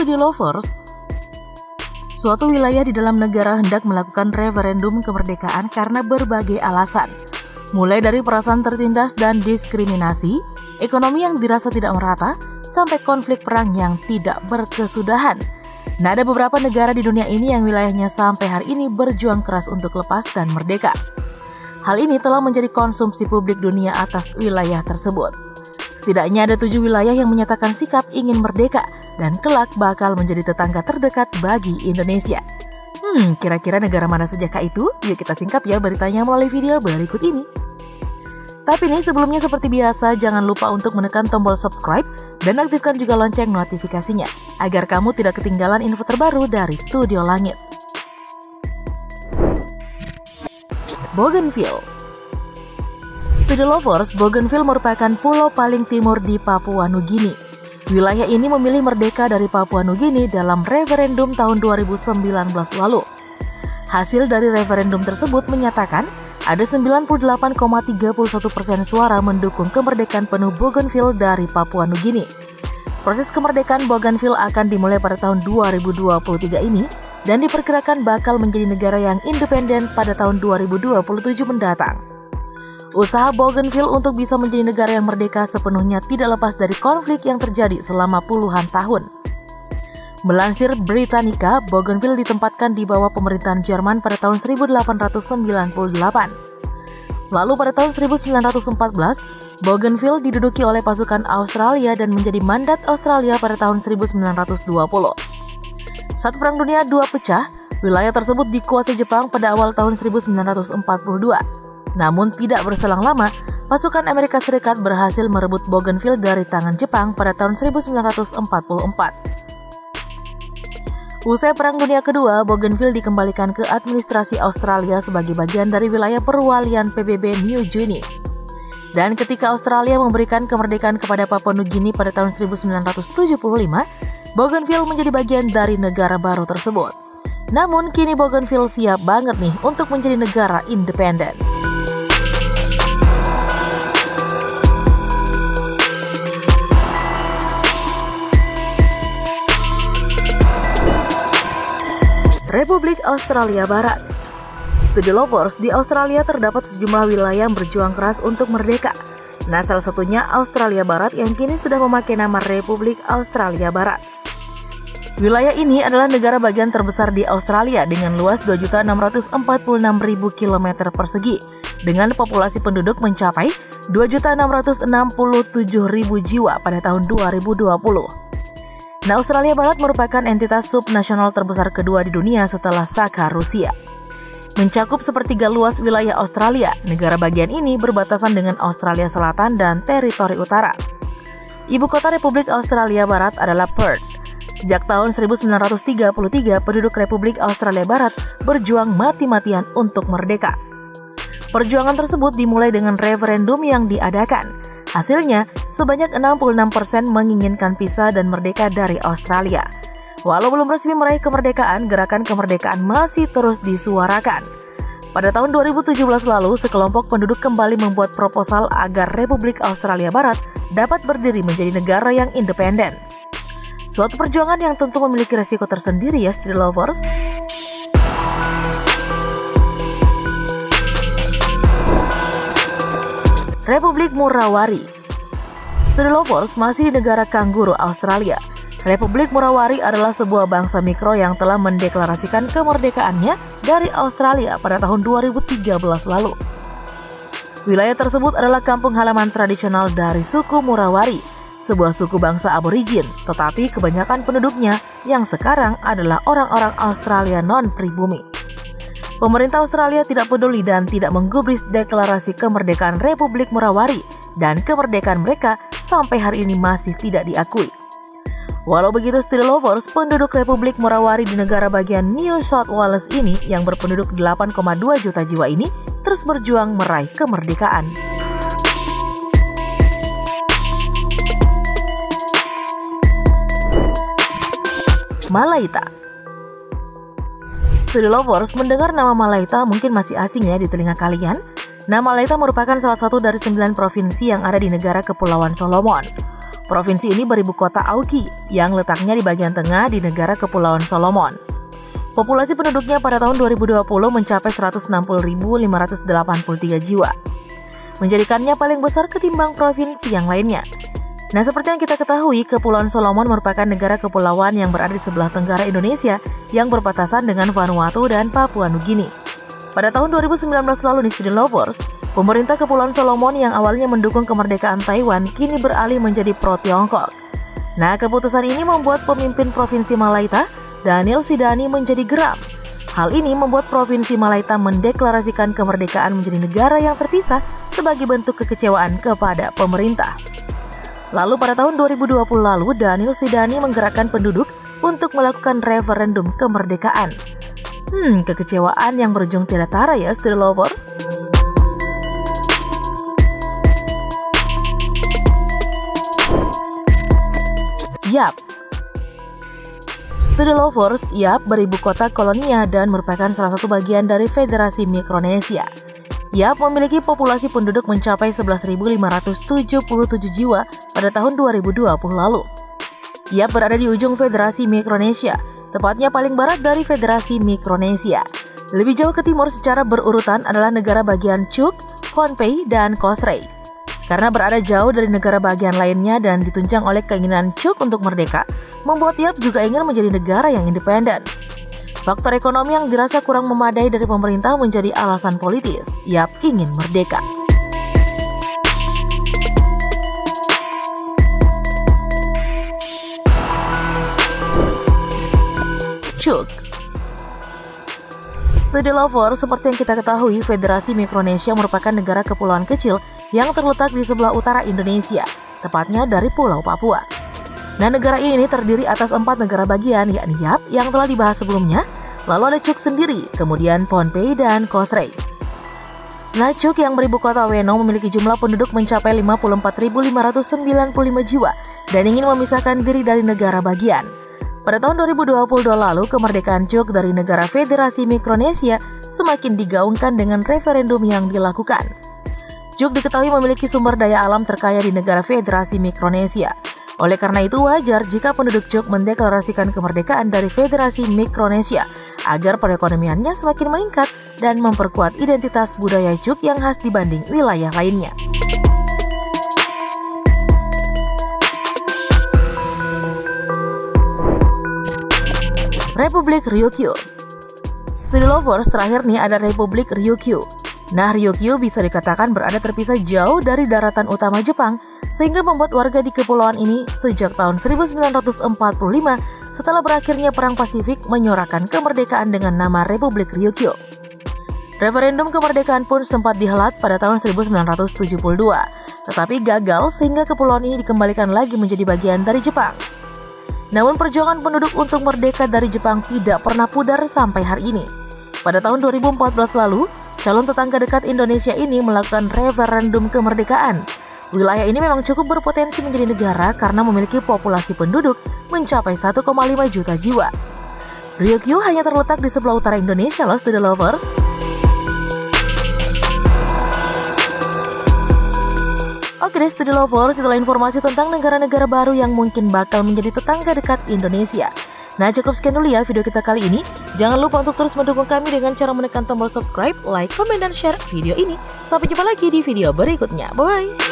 Studi Lovers, suatu wilayah di dalam negara hendak melakukan referendum kemerdekaan karena berbagai alasan, mulai dari perasaan tertindas dan diskriminasi, ekonomi yang dirasa tidak merata, sampai konflik perang yang tidak berkesudahan. Nah, ada beberapa negara di dunia ini yang wilayahnya sampai hari ini berjuang keras untuk lepas dan merdeka. Hal ini telah menjadi konsumsi publik dunia atas wilayah tersebut. Setidaknya ada 7 wilayah yang menyatakan sikap ingin merdeka dan kelak bakal menjadi tetangga terdekat bagi Indonesia. Kira-kira negara mana sajakah itu? Yuk kita singkap ya beritanya melalui video berikut ini. Tapi nih sebelumnya seperti biasa, jangan lupa untuk menekan tombol subscribe dan aktifkan juga lonceng notifikasinya agar kamu tidak ketinggalan info terbaru dari Studio Langit. Bougainville. Studi Lovers, Bougainville merupakan pulau paling timur di Papua Nugini. Wilayah ini memilih merdeka dari Papua Nugini dalam referendum tahun 2019 lalu. Hasil dari referendum tersebut menyatakan ada 98,31% suara mendukung kemerdekaan penuh Bougainville dari Papua Nugini. Proses kemerdekaan Bougainville akan dimulai pada tahun 2023 ini dan diperkirakan bakal menjadi negara yang independen pada tahun 2027 mendatang. Usaha Bougainville untuk bisa menjadi negara yang merdeka sepenuhnya tidak lepas dari konflik yang terjadi selama puluhan tahun. Melansir Britannica, Bougainville ditempatkan di bawah pemerintahan Jerman pada tahun 1898. Lalu pada tahun 1914, Bougainville diduduki oleh pasukan Australia dan menjadi mandat Australia pada tahun 1920. Saat Perang Dunia II pecah, wilayah tersebut dikuasai Jepang pada awal tahun 1942. Namun tidak berselang lama, pasukan Amerika Serikat berhasil merebut Bougainville dari tangan Jepang pada tahun 1944. Usai Perang Dunia Kedua, Bougainville dikembalikan ke administrasi Australia sebagai bagian dari wilayah perwalian PBB New Guinea. Dan ketika Australia memberikan kemerdekaan kepada Papua Nugini pada tahun 1975, Bougainville menjadi bagian dari negara baru tersebut. Namun kini Bougainville siap banget nih untuk menjadi negara independen. Republik Australia Barat. Studi Lovers, di Australia terdapat sejumlah wilayah yang berjuang keras untuk merdeka. Nah, salah satunya Australia Barat yang kini sudah memakai nama Republik Australia Barat. Wilayah ini adalah negara bagian terbesar di Australia dengan luas 2.646.000 km persegi dengan populasi penduduk mencapai 2.667.000 jiwa pada tahun 2020. Nah, Australia Barat merupakan entitas subnasional terbesar kedua di dunia setelah Sakha Rusia. Mencakup sepertiga luas wilayah Australia, negara bagian ini berbatasan dengan Australia Selatan dan Teritori Utara. Ibu kota Republik Australia Barat adalah Perth. Sejak tahun 1933, penduduk Republik Australia Barat berjuang mati-matian untuk merdeka. Perjuangan tersebut dimulai dengan referendum yang diadakan. Hasilnya, sebanyak 66% menginginkan pisah dan merdeka dari Australia. Walau belum resmi meraih kemerdekaan, gerakan kemerdekaan masih terus disuarakan. Pada tahun 2017 lalu, sekelompok penduduk kembali membuat proposal agar Republik Australia Barat dapat berdiri menjadi negara yang independen. Suatu perjuangan yang tentu memiliki resiko tersendiri ya, Studi Lovers. Republik Murawari. Studi Lovers, masih di negara kanguru Australia. Republik Murawari adalah sebuah bangsa mikro yang telah mendeklarasikan kemerdekaannya dari Australia pada tahun 2013 lalu. Wilayah tersebut adalah kampung halaman tradisional dari suku Murawari, sebuah suku bangsa aborigin, tetapi kebanyakan penduduknya yang sekarang adalah orang-orang Australia non-pribumi. Pemerintah Australia tidak peduli dan tidak menggubris deklarasi kemerdekaan Republik Murawari, dan kemerdekaan mereka sampai hari ini masih tidak diakui. Walau begitu, Studi Lovers, penduduk Republik Murawari di negara bagian New South Wales ini yang berpenduduk 8,2 juta jiwa ini terus berjuang meraih kemerdekaan. Malaita. Studi Lovers, mendengar nama Malaita mungkin masih asing ya di telinga kalian. Nah, Malaita merupakan salah satu dari 9 provinsi yang ada di negara Kepulauan Solomon. Provinsi ini beribu kota Auki yang letaknya di bagian tengah di negara Kepulauan Solomon. Populasi penduduknya pada tahun 2020 mencapai 160.583 jiwa, menjadikannya paling besar ketimbang provinsi yang lainnya. Nah, seperti yang kita ketahui, Kepulauan Solomon merupakan negara kepulauan yang berada di sebelah tenggara Indonesia yang berbatasan dengan Vanuatu dan Papua Nugini. Pada tahun 2019 lalu nih, Student Lovers, pemerintah Kepulauan Solomon yang awalnya mendukung kemerdekaan Taiwan kini beralih menjadi pro-Tiongkok. Nah, keputusan ini membuat pemimpin Provinsi Malaita, Daniel Sidani, menjadi geram. Hal ini membuat Provinsi Malaita mendeklarasikan kemerdekaan menjadi negara yang terpisah sebagai bentuk kekecewaan kepada pemerintah. Lalu pada tahun 2020 lalu, Daniel Sidani menggerakkan penduduk untuk melakukan referendum kemerdekaan. Kekecewaan yang berujung tiada tara ya, Student Lovers. Yap, Student Lovers, Yap beribu kota Kolonia dan merupakan salah satu bagian dari Federasi Mikronesia. Yap memiliki populasi penduduk mencapai 11.577 jiwa pada tahun 2020 lalu. Yap berada di ujung Federasi Mikronesia, tepatnya paling barat dari Federasi Mikronesia. Lebih jauh ke timur secara berurutan adalah negara bagian Cook, Pohnpei, dan Kosrae. Karena berada jauh dari negara bagian lainnya dan ditunjang oleh keinginan Cook untuk merdeka, membuat Yap juga ingin menjadi negara yang independen. Faktor ekonomi yang dirasa kurang memadai dari pemerintah menjadi alasan politis. Yap ingin merdeka. Cook. Student Lovers, seperti yang kita ketahui, Federasi Mikronesia merupakan negara kepulauan kecil yang terletak di sebelah utara Indonesia, tepatnya dari Pulau Papua. Nah, negara ini terdiri atas 4 negara bagian, yakni Yap yang telah dibahas sebelumnya, lalu ada Cook sendiri, kemudian Pohnpei dan Kosrae. Nah, Cook yang beribu kota Weno memiliki jumlah penduduk mencapai 54.595 jiwa dan ingin memisahkan diri dari negara bagian. Pada tahun 2022 lalu, kemerdekaan Cook dari negara Federasi Mikronesia semakin digaungkan dengan referendum yang dilakukan. Cook diketahui memiliki sumber daya alam terkaya di negara Federasi Mikronesia. Oleh karena itu wajar jika penduduk Cook mendeklarasikan kemerdekaan dari Federasi Mikronesia agar perekonomiannya semakin meningkat dan memperkuat identitas budaya Cook yang khas dibanding wilayah lainnya. Republik Ryukyu. Student Lovers, terakhir nih ada Republik Ryukyu. Nah, Ryukyu bisa dikatakan berada terpisah jauh dari daratan utama Jepang, sehingga membuat warga di kepulauan ini sejak tahun 1945 setelah berakhirnya Perang Pasifik menyorakan kemerdekaan dengan nama Republik Ryukyu. Referendum kemerdekaan pun sempat dihelat pada tahun 1972, tetapi gagal sehingga kepulauan ini dikembalikan lagi menjadi bagian dari Jepang. Namun perjuangan penduduk untuk merdeka dari Jepang tidak pernah pudar sampai hari ini. Pada tahun 2014 lalu, calon tetangga dekat Indonesia ini melakukan referendum kemerdekaan. Wilayah ini memang cukup berpotensi menjadi negara karena memiliki populasi penduduk mencapai 1,5 juta jiwa. Ryukyu hanya terletak di sebelah utara Indonesia loh, Student Lovers. Oke deh, Student Lovers, setelah informasi tentang negara-negara baru yang mungkin bakal menjadi tetangga dekat Indonesia. Nah, cukup sekian dulu ya video kita kali ini. Jangan lupa untuk terus mendukung kami dengan cara menekan tombol subscribe, like, komen, dan share video ini. Sampai jumpa lagi di video berikutnya. Bye-bye!